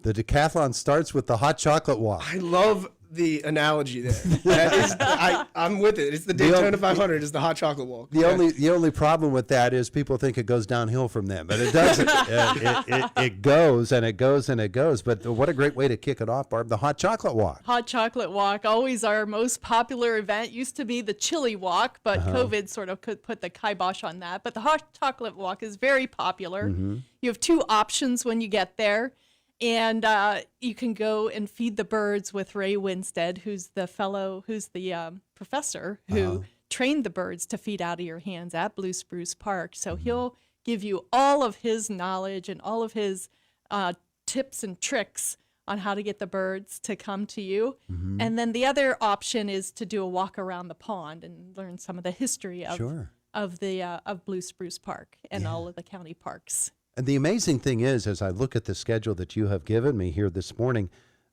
The decathlon starts with the hot chocolate walk. I love the analogy there. That is, I'm with it. It's the Daytona 500. It's the hot chocolate walk. The only problem with that is people think it goes downhill from them, but it doesn't. It goes and it goes and it goes. But what a great way to kick it off, Barb! The hot chocolate walk. Hot chocolate walk, always our most popular event. Used to be the chili walk, but COVID sort of could put the kibosh on that. But the hot chocolate walk is very popular. You have two options when you get there. And you can go and feed the birds with Ray Winstead, who's the professor who trained the birds to feed out of your hands at Blue Spruce Park. So he'll give you all of his knowledge and all of his tips and tricks on how to get the birds to come to you. And then the other option is to do a walk around the pond and learn some of the history of Blue Spruce Park and all of the county parks. And the amazing thing is, as I look at the schedule that you have given me here this morning,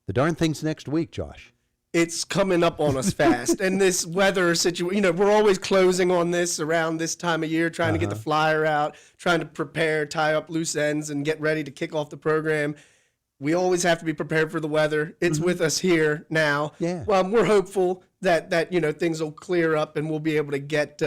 the darn thing's next week, Josh. It's coming up on us fast. And this weather situation, we're always closing on this around this time of year, trying to get the flyer out, trying to prepare, tie up loose ends, and get ready to kick off the program. We always have to be prepared for the weather. It's with us here now. Yeah. Well, we're hopeful that things will clear up and we'll be able to get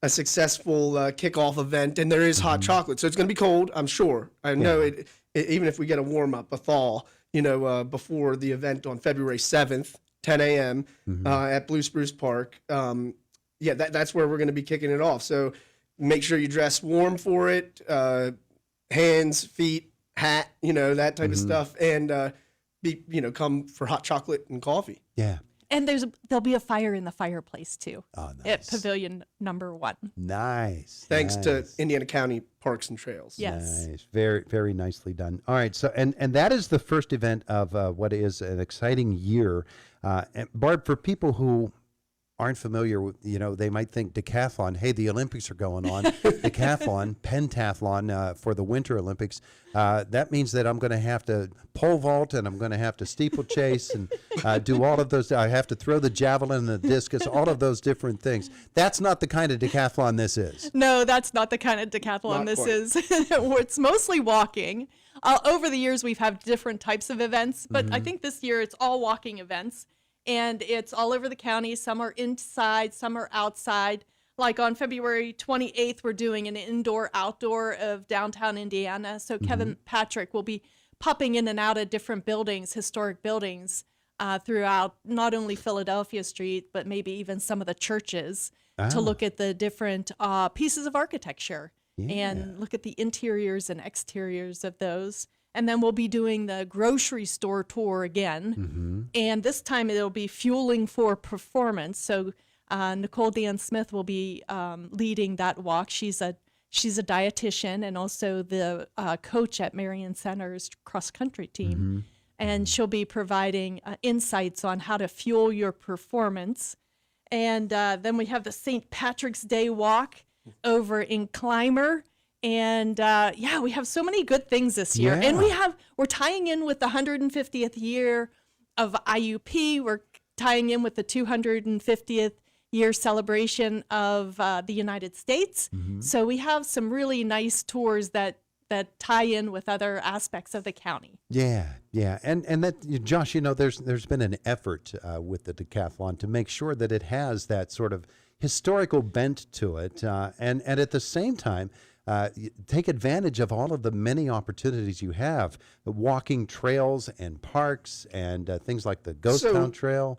a successful kickoff event, and there is hot chocolate, so it's going to be cold. I'm sure. I know it. Even if we get a warm up, a thaw, before the event on February 7th, 10 a.m. At Blue Spruce Park. That's where we're going to be kicking it off. So make sure you dress warm for it. Hands, feet, hat, that type of stuff, and come for hot chocolate and coffee. Yeah. And there'll be a fire in the fireplace too. Oh, nice. At Pavilion number 1. Nice. Thanks to Indiana County Parks and Trails. Yes. Nice. Very, very nicely done. All right. So, and that is the first event of what is an exciting year. And Barb, for people who aren't familiar with, they might think decathlon. Hey, the Olympics are going on. Decathlon, pentathlon for the Winter Olympics. That means that I'm going to have to pole vault and I'm going to have to steeplechase and do all of those. I have to throw the javelin and the discus, all of those different things. That's not the kind of decathlon this is. No, that's not the kind of decathlon this is. It's mostly walking. Over the years, we've had different types of events, but I think this year it's all walking events. And it's all over the county. Some are inside, some are outside. Like on February 28th, we're doing an indoor-outdoor of downtown Indiana. So Kevin Patrick will be popping in and out of different buildings, historic buildings, throughout not only Philadelphia Street, but maybe even some of the churches to look at the different pieces of architecture and look at the interiors and exteriors of those. And then we'll be doing the grocery store tour again. And this time it'll be fueling for performance. So Nicole Dan Smith will be leading that walk. She's a dietitian and also the coach at Marion Center's cross-country team. And she'll be providing insights on how to fuel your performance. And then we have the St. Patrick's Day walk over in Clymer. And we have so many good things this year. Yeah. And we're tying in with the 150th year of IUP. We're tying in with the 250th year celebration of the United States. So we have some really nice tours that tie in with other aspects of the county. Yeah. And that, Josh, there's been an effort with the decathlon to make sure that it has that sort of historical bent to it. And at the same time, take advantage of all of the many opportunities you have, the walking trails and parks and things like the Ghost Town Trail.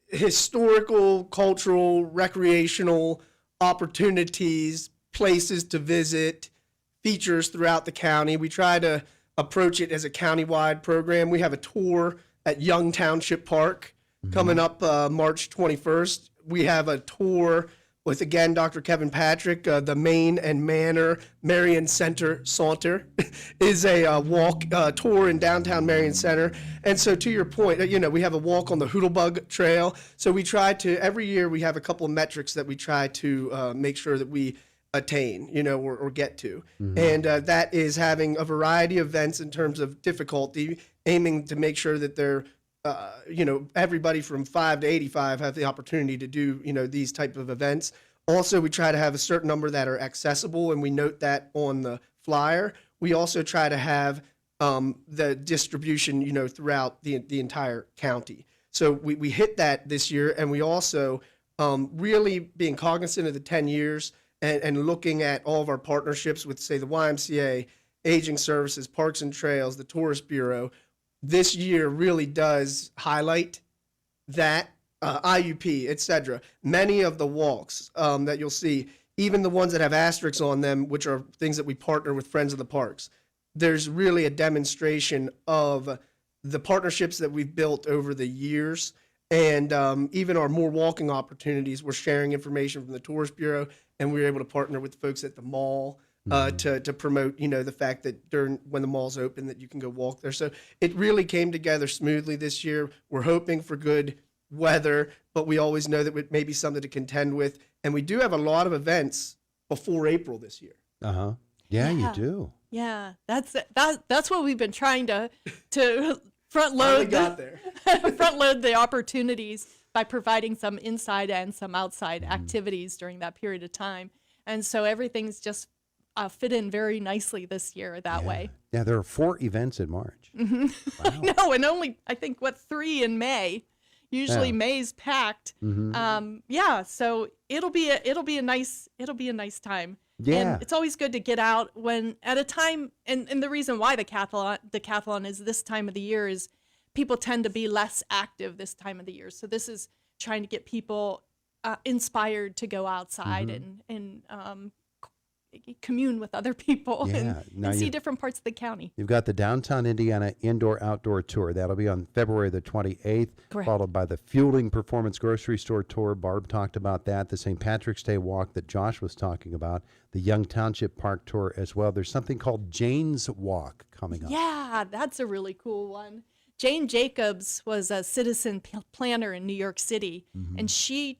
Historical, cultural, recreational opportunities, places to visit, features throughout the county. We try to approach it as a countywide program. We have a tour at Young Township Park coming up March 21st. We have a tour with, again, Dr. Kevin Patrick. The Main and Manor Marion Center Saunter is a walk tour in downtown Marion Center. And so to your point, we have a walk on the Hoodlebug Trail. So we try to, every year we have a couple of metrics that we try to make sure that we attain, or get to. And that is having a variety of events in terms of difficulty, aiming to make sure that they're everybody from 5 to 85 have the opportunity to do, these type of events. Also, we try to have a certain number that are accessible, and we note that on the flyer. We also try to have the distribution, throughout the entire county. So we hit that this year, and we also really being cognizant of the 10 years and looking at all of our partnerships with, say, the YMCA, Aging Services, Parks and Trails, the Tourist Bureau. This year really does highlight that, IUP, etc. Many of the walks that you'll see, even the ones that have asterisks on them, which are things that we partner with Friends of the Parks, there's really a demonstration of the partnerships that we've built over the years. And even our more walking opportunities, we're sharing information from the Tourist Bureau, and we were able to partner with folks at the mall to promote, the fact that when the mall's open, that you can go walk there. So it really came together smoothly this year. We're hoping for good weather, but we always know that it may be something to contend with. And we do have a lot of events before April this year. Uh-huh. Yeah, you do. Yeah, that's what we've been trying to front Finally load got there. front load the opportunities by providing some inside and some outside activities during that period of time. And so everything's just fit in very nicely this year that way. Yeah, there are 4 events in March. Wow. I know, and only I think 3 in May. Usually May's packed. So it'll be a nice time. Yeah. And it's always good to get out when at a time, and the reason why the decathlon is this time of the year is people tend to be less active this time of the year. So this is trying to get people inspired to go outside and commune with other people and see different parts of the county. You've got the Downtown Indiana Indoor-Outdoor Tour. That'll be on February the 28th, Correct. followed by the Fueling Performance Grocery Store Tour. Barb talked about that. The St. Patrick's Day Walk that Josh was talking about. The Young Township Park Tour as well. There's something called Jane's Walk coming up. Yeah, that's a really cool one. Jane Jacobs was a citizen planner in New York City, and she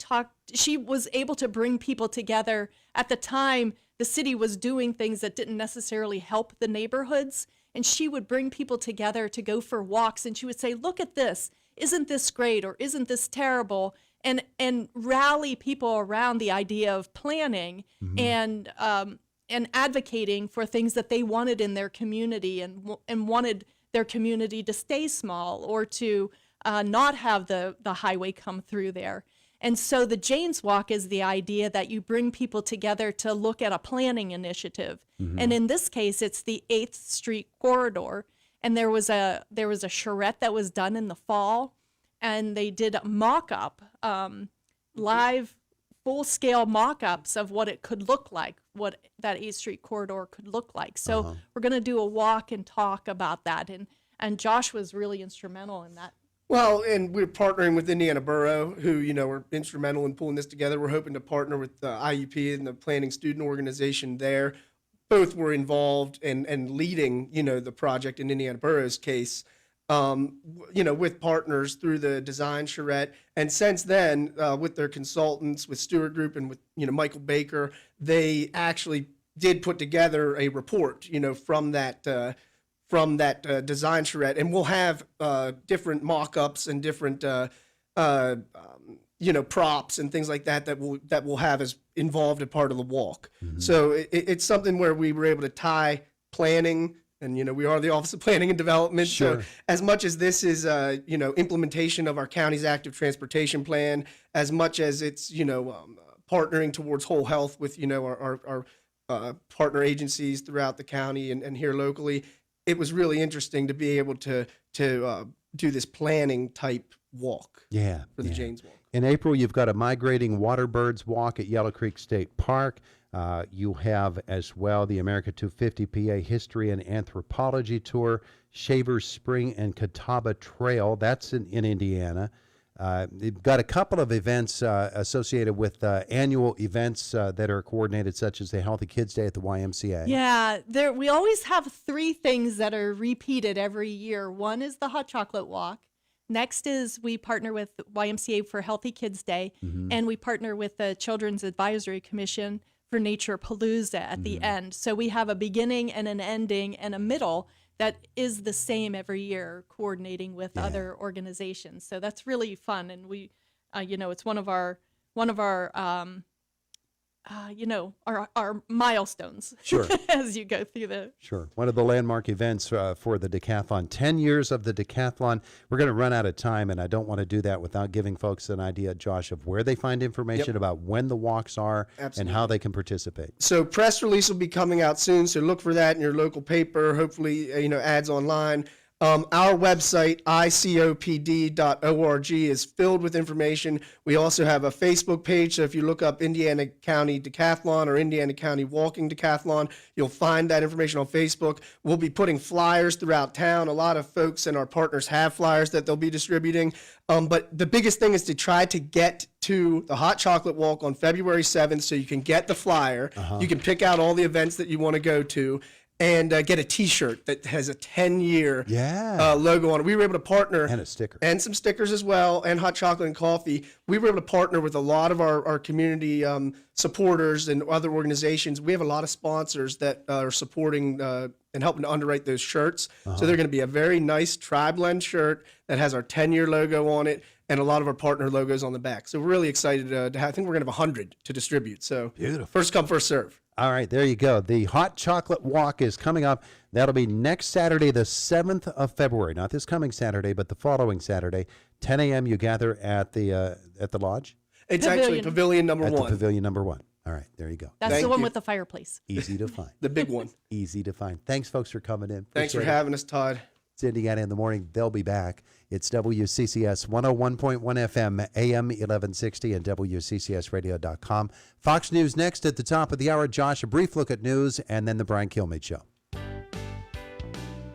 was able to bring people together. At the time, the city was doing things that didn't necessarily help the neighborhoods, and she would bring people together to go for walks, and she would say, look at this, isn't this great, or isn't this terrible, and rally people around the idea of planning and advocating for things that they wanted in their community and wanted their community to stay small or to not have the highway come through there. And so the Jane's Walk is the idea that you bring people together to look at a planning initiative. And in this case, it's the 8th Street corridor. And there was a charrette that was done in the fall, and they did a mock-up, live full-scale mock-ups of what it could look like, what that 8th Street corridor could look like. So we're going to do a walk and talk about that. And Josh was really instrumental in that. Well, and we're partnering with Indiana Borough, who, were instrumental in pulling this together. We're hoping to partner with the IUP and the Planning Student Organization there. Both were involved and leading, the project in Indiana Borough's case, with partners through the design charrette. And since then, with their consultants, with Stewart Group and with, Michael Baker, they actually did put together a report, from that design charrette, and we'll have different mock-ups and different props and things like that we'll have as involved a part of the walk. So it's something where we were able to tie planning, and we are the Office of Planning and Development. Sure. So as much as this is implementation of our county's active transportation plan, as much as it's partnering towards whole health with our partner agencies throughout the county and here locally. It was really interesting to be able to do this planning type walk for the Jane's Walk. In April, you've got a Migrating Waterbirds Walk at Yellow Creek State Park. You have as well the America 250 PA History and Anthropology Tour, Shavers Spring and Catawba Trail. That's in Indiana. You've got a couple of events associated with annual events that are coordinated, such as the Healthy Kids Day at the YMCA. Yeah, we always have 3 things that are repeated every year. One is the Hot Chocolate Walk. Next is we partner with YMCA for Healthy Kids Day, and we partner with the Children's Advisory Commission for Nature Palooza at the end. So we have a beginning and an ending and a middle that is the same every year, coordinating with other organizations. So that's really fun, and we, it's one of our our milestones. Sure. As you go through the. Sure. One of the landmark events for the decathlon, 10 years of the decathlon. We're going to run out of time, and I don't want to do that without giving folks an idea, Josh, of where they find information about when the walks are and how they can participate. So press release will be coming out soon, so look for that in your local paper, hopefully, ads online. Our website, icopd.org, is filled with information. We also have a Facebook page, so if you look up Indiana County Decathlon or Indiana County Walking Decathlon, you'll find that information on Facebook. We'll be putting flyers throughout town. A lot of folks and our partners have flyers that they'll be distributing. But the biggest thing is to try to get to the Hot Chocolate Walk on February 7th so you can get the flyer. You can pick out all the events that you want to go to. And get a T-shirt that has a 10-year logo on it. We were able to partner. And a sticker. And some stickers as well, and hot chocolate and coffee. We were able to partner with a lot of our community supporters and other organizations. We have a lot of sponsors that are supporting and helping to underwrite those shirts. So they're going to be a very nice tri-blend shirt that has our 10-year logo on it and a lot of our partner logos on the back. So we're really excited to have, I think we're going to have 100 to distribute. So beautiful. First come, first serve. All right, there you go. The Hot Chocolate Walk is coming up. That'll be next Saturday, the 7th of February. Not this coming Saturday, but the following Saturday. 10 a.m. you gather at the lodge? It's actually Pavilion number 1. At the Pavilion number 1. All right, there you go. That's the one with the fireplace. Easy to find. The big one. Easy to find. Thanks, folks, for coming in. Thanks for having us, Todd. It's Indiana in the Morning. They'll be back. It's WCCS 101.1 FM, AM 1160, and WCCSradio.com. Fox News next at the top of the hour. Josh, a brief look at news, and then the Brian Kilmeade Show.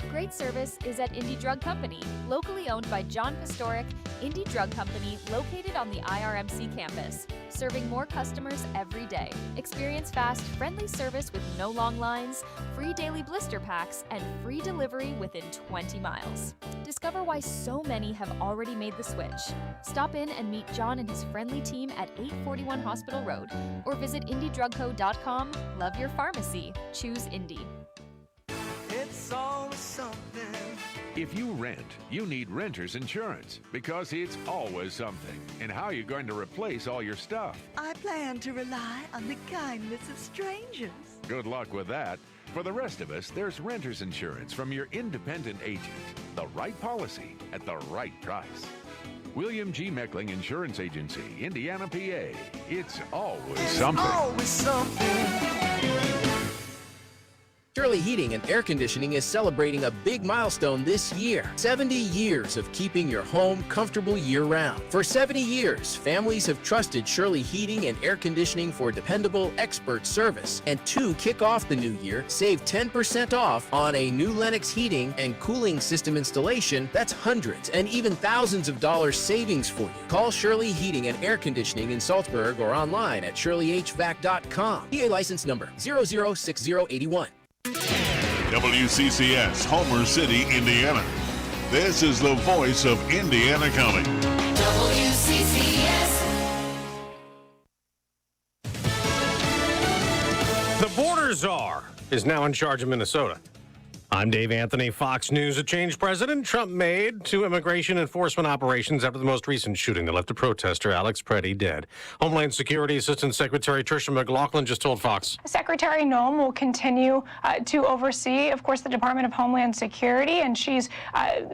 Great service is at Indie Drug Company, locally owned by John Pastoric. Indie Drug Company, located on the IRMC campus, serving more customers every day. Experience fast, friendly service with no long lines, free daily blister packs, and free delivery within 20 miles. Discover why so many have already made the switch. Stop in and meet John and his friendly team at 841 Hospital Road, or visit IndieDrugCo.com. Love your pharmacy. Choose Indie. It's always something. If you rent, you need renter's insurance because it's always something. And how are you going to replace all your stuff? I plan to rely on the kindness of strangers. Good luck with that. For the rest of us, there's renter's insurance from your independent agent. The right policy at the right price. William G. Meckling Insurance Agency, Indiana, PA. It's always something. Always something. Shirley Heating and Air Conditioning is celebrating a big milestone this year. 70 years of keeping your home comfortable year-round. For 70 years, families have trusted Shirley Heating and Air Conditioning for dependable, expert service. And to kick off the new year, save 10% off on a new Lennox heating and cooling system installation. That's hundreds and even thousands of dollars savings for you. Call Shirley Heating and Air Conditioning in Salzburg or online at shirleyhvac.com. PA license number 006081. WCCS, Homer City, Indiana. This is the voice of Indiana County. WCCS. The border czar is now in charge of Minnesota. I'm Dave Anthony, Fox News. A change President Trump made to immigration enforcement operations after the most recent shooting that left a protester, Alex Preddy, dead. Homeland Security Assistant Secretary Tricia McLaughlin just told Fox. Secretary Noem will continue to oversee, of course, the Department of Homeland Security, and she's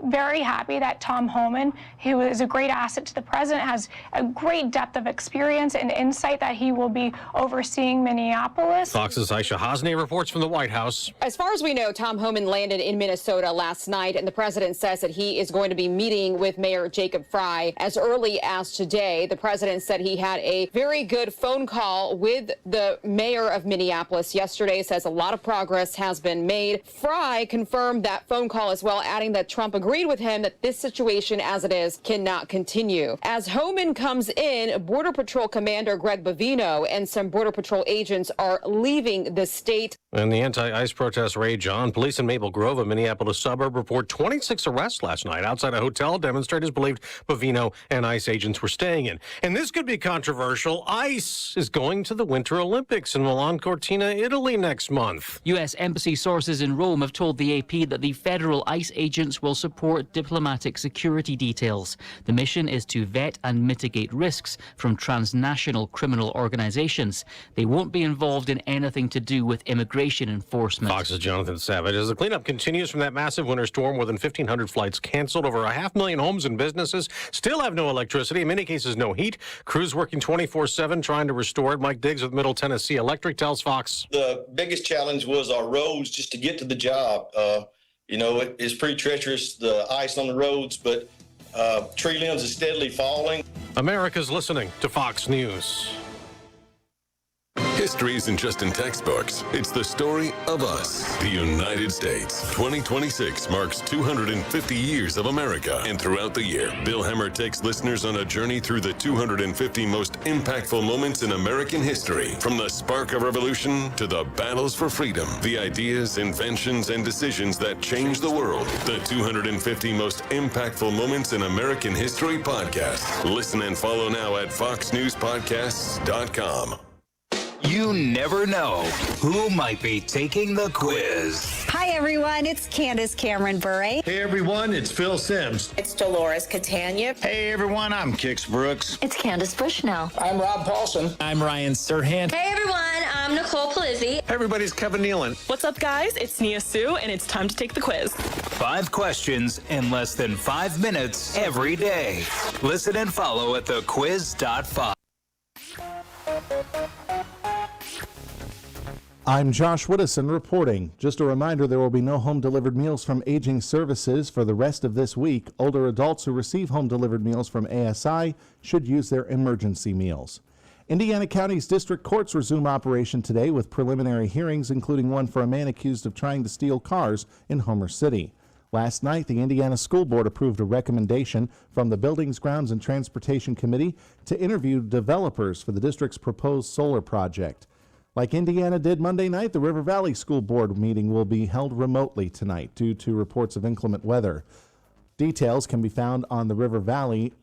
very happy that Tom Homan, who is a great asset to the president, has a great depth of experience and insight that he will be overseeing Minneapolis. Fox's Aisha Hosney reports from the White House. As far as we know, Tom Homan landed in Minnesota last night, and the president says that he is going to be meeting with Mayor Jacob Fry as early as today. The president said he had a very good phone call with the mayor of Minneapolis yesterday, says a lot of progress has been made. Fry confirmed that phone call as well, adding that Trump agreed with him that this situation as it is cannot continue. As Homan comes in, Border Patrol Commander Greg Bavino and some Border Patrol agents are leaving the state. And the anti-ICE protests rage on. Police in Maple Grove, a Minneapolis suburb, report 26 arrests last night outside a hotel demonstrators believed Bovino and ICE agents were staying in. And this could be controversial. ICE is going to the Winter Olympics in Milan Cortina, Italy next month. U.S. embassy sources in Rome have told the AP that the federal ICE agents will support diplomatic security details. The mission is to vet and mitigate risks from transnational criminal organizations. They won't be involved in anything to do with immigration enforcement. Fox's Jonathan Savage. As the cleanup continues from that massive winter storm, more than 1,500 flights canceled. Over 500,000 homes and businesses still have no electricity. In many cases, no heat. Crews working 24/7 trying to restore it. Mike Diggs with Middle Tennessee Electric tells Fox. The biggest challenge was our roads just to get to the job. It's pretty treacherous, the ice on the roads, but tree limbs is steadily falling. America's listening to Fox News. History isn't just in textbooks. It's the story of us, the United States. 2026 marks 250 years of America. And throughout the year, Bill Hemmer takes listeners on a journey through the 250 most impactful moments in American history. From the spark of revolution to the battles for freedom, the ideas, inventions, and decisions that changed the world. The 250 most impactful moments in American history podcast. Listen and follow now at foxnewspodcasts.com. You never know who might be taking the quiz. Hi, everyone. It's Candace Cameron Bure. Hey, everyone. It's Phil Sims. It's Dolores Catania. Hey, everyone. I'm Kix Brooks. It's Candace Bushnell. I'm Rob Paulson. I'm Ryan Serhant. Hey, everyone. I'm Nicole Palizzi. Everybody's Kevin Nealon. What's up, guys? It's Nia Sue, and it's time to take the quiz. 5 questions in less than 5 minutes every day. Listen and follow at thequiz.5. I'm Josh Woodison reporting. Just a reminder, there will be no home-delivered meals from Aging Services for the rest of this week. Older adults who receive home-delivered meals from ASI should use their emergency meals. Indiana County's district courts resume operation today with preliminary hearings, including one for a man accused of trying to steal cars in Homer City. Last night, the Indiana School Board approved a recommendation from the Buildings, Grounds, and Transportation Committee to interview developers for the district's proposed solar project. Like Indiana did Monday night, the River Valley School Board meeting will be held remotely tonight due to reports of inclement weather. Details can be found on the River Valley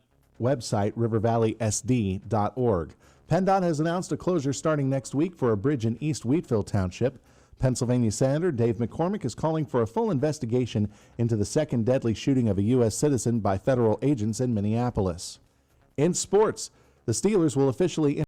website, rivervalleysd.org. PennDOT has announced a closure starting next week for a bridge in East Wheatville Township. Pennsylvania Senator Dave McCormick is calling for a full investigation into the second deadly shooting of a U.S. citizen by federal agents in Minneapolis. In sports, the Steelers will officially